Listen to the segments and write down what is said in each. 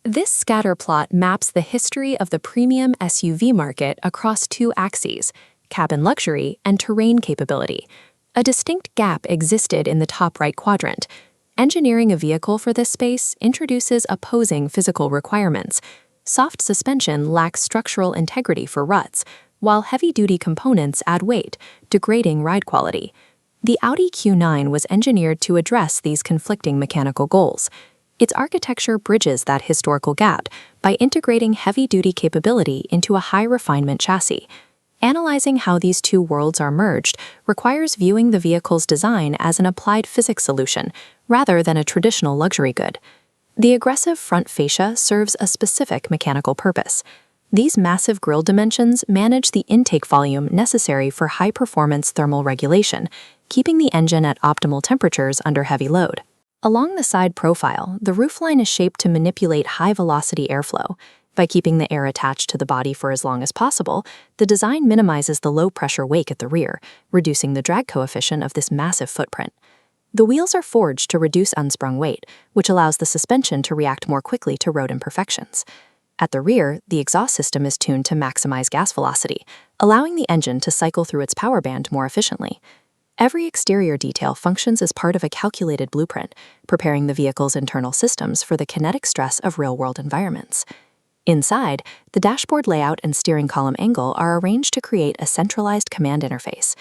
This scatter plot maps the history of the premium SUV market across two axes, cabin luxury and terrain capability. A distinct gap existed in the top right quadrant. Engineering a vehicle for this space introduces opposing physical requirements. Soft suspension lacks structural integrity for ruts, while heavy-duty components add weight, degrading ride quality. The Audi Q9 was engineered to address these conflicting mechanical goals. Its architecture bridges that historical gap by integrating heavy-duty capability into a high-refinement chassis. Analyzing how these two worlds are merged requires viewing the vehicle's design as an applied physics solution rather than a traditional luxury good. The aggressive front fascia serves a specific mechanical purpose. These massive grille dimensions manage the intake volume necessary for high-performance thermal regulation, keeping the engine at optimal temperatures under heavy load. Along the side profile, the roofline is shaped to manipulate high-velocity airflow. By keeping the air attached to the body for as long as possible, the design minimizes the low-pressure wake at the rear, reducing the drag coefficient of this massive footprint. The wheels are forged to reduce unsprung weight, which allows the suspension to react more quickly to road imperfections. At the rear, the exhaust system is tuned to maximize gas velocity, allowing the engine to cycle through its power band more efficiently. Every exterior detail functions as part of a calculated blueprint, preparing the vehicle's internal systems for the kinetic stress of real-world environments. Inside, the dashboard layout and steering column angle are arranged to create a centralized command interface.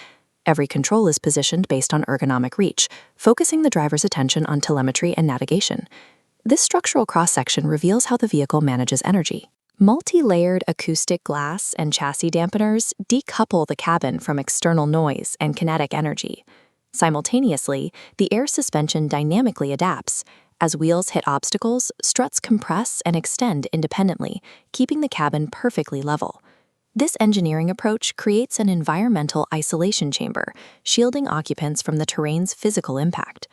Every control is positioned based on ergonomic reach, focusing the driver's attention on telemetry and navigation. This structural cross-section reveals how the vehicle manages energy. Multi-layered acoustic glass and chassis dampeners decouple the cabin from external noise and kinetic energy. Simultaneously, the air suspension dynamically adapts. As wheels hit obstacles, struts compress and extend independently, keeping the cabin perfectly level. This engineering approach creates an environmental isolation chamber, shielding occupants from the terrain's physical impact.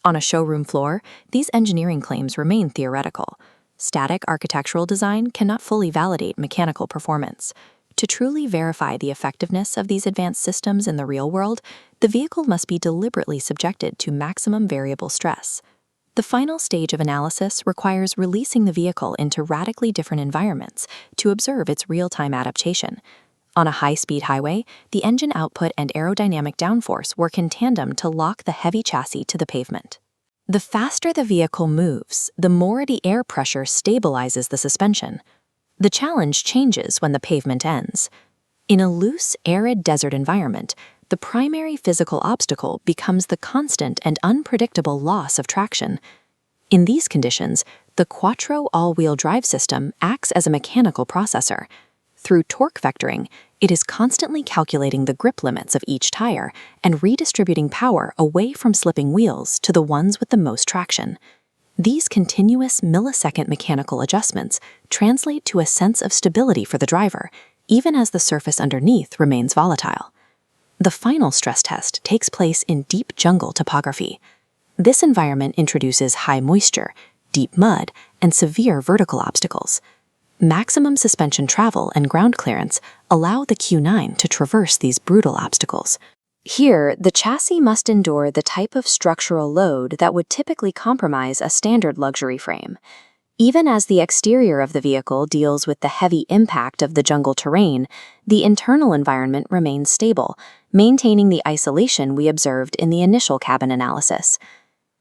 On a showroom floor, these engineering claims remain theoretical. Static architectural design cannot fully validate mechanical performance. To truly verify the effectiveness of these advanced systems in the real world, the vehicle must be deliberately subjected to maximum variable stress. The final stage of analysis requires releasing the vehicle into radically different environments to observe its real-time adaptation. On a high-speed highway, the engine output and aerodynamic downforce work in tandem to lock the heavy chassis to the pavement. The faster the vehicle moves, the more the air pressure stabilizes the suspension. The challenge changes when the pavement ends. In a loose, arid desert environment, the primary physical obstacle becomes the constant and unpredictable loss of traction. In these conditions, the Quattro all-wheel drive system acts as a mechanical processor. Through torque vectoring, it is constantly calculating the grip limits of each tire and redistributing power away from slipping wheels to the ones with the most traction. These continuous millisecond mechanical adjustments translate to a sense of stability for the driver, even as the surface underneath remains volatile. The final stress test takes place in deep jungle topography. This environment introduces high moisture, deep mud, and severe vertical obstacles. Maximum suspension travel and ground clearance allow the Q9 to traverse these brutal obstacles. Here, the chassis must endure the type of structural load that would typically compromise a standard luxury frame. Even as the exterior of the vehicle deals with the heavy impact of the jungle terrain, the internal environment remains stable, maintaining the isolation we observed in the initial cabin analysis.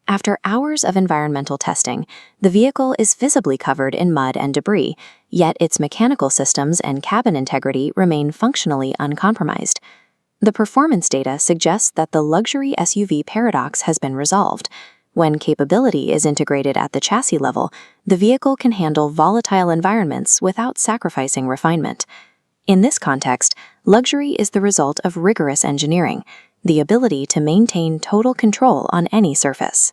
After hours of environmental testing, the vehicle is visibly covered in mud and debris, yet its mechanical systems and cabin integrity remain functionally uncompromised. The performance data suggests that the luxury SUV paradox has been resolved. When capability is integrated at the chassis level, the vehicle can handle volatile environments without sacrificing refinement. In this context, luxury is the result of rigorous engineering, the ability to maintain total control on any surface.